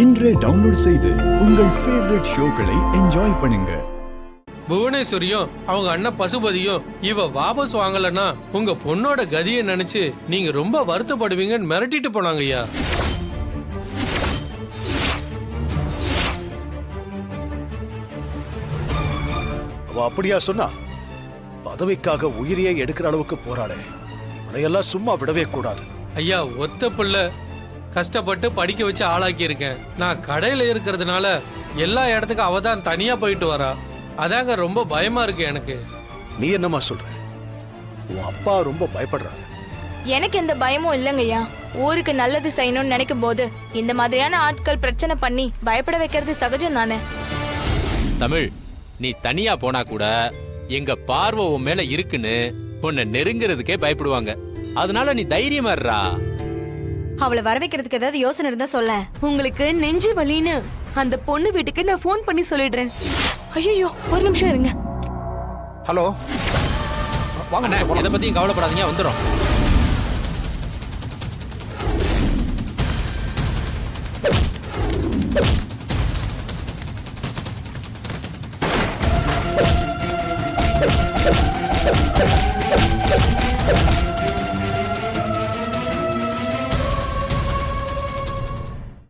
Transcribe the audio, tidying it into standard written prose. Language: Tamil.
இன்றே டவுன்லோட் செய்து உங்கள் ஃபேவரட் ஷோக்களை என்ஜாய் பண்ணுங்க. புவனேஸ்வரியும் அவங்க அண்ணன் பசுபதியும் இவ வாபஸ் வாங்கலன்னா உங்க பொண்ணோட கதியை நினைச்சு நீங்க ரொம்ப வருத்தப்படுவீங்கன்னு மிரட்டிட்டு போனாங்க ஐயா. அவ அப்படியா சொன்னா? பதவிக்காக உயிரியை எடுக்கிற அளவுக்கு போராடே, இவளையெல்லாம் சும்மா விடவே கூடாது. ஐயா, ஒத்த பிள்ளை கஷ்டப்பட்டு படிக்க வச்சு ஆளாக்கி இருக்கேன். நான் கடையில இருக்கிறதுனால எல்லா இடத்துக்கும் அவ தான் தனியா போயிட்டு வரா. அதாங்க ரொம்ப பயமா இருக்கு எனக்கு. நீ என்னமா சொல்ற? உன் அப்பா ரொம்ப பயப்படுறாரு. எனக்கு எந்த பயமும் இல்லைங்கய்யா. ஊருக்கு நல்லது செய்யணும்னு நினைக்கும் போது இந்த மாதிரியான ஆட்கள் பிரச்சனை பண்ணி பயப்பட வைக்கிறது சகஜம் தானே. தமிழ், நீ தனியா போனா கூட எங்க பார்வை உன் மேல இருக்குன்னு உன்னை நெருங்கிறதுக்கே பயப்படுவாங்க. அதனால நீ தைரியமா இருடா. அவளை வர வைக்கிறதுக்கு ஏதாவது யோசனை இருந்தா சொல்ல. உங்களுக்கு நெஞ்சு வலின்னு அந்த பொண்ணு வீட்டுக்கு நான் ஃபோன் பண்ணி சொல்லிடுறேன். ஐயோ, ஒரு நிமிஷம் இருங்க. ஹலோ, வாங்க. எதை பத்தியும் கவலைப்படாதீங்க, வந்துடும்.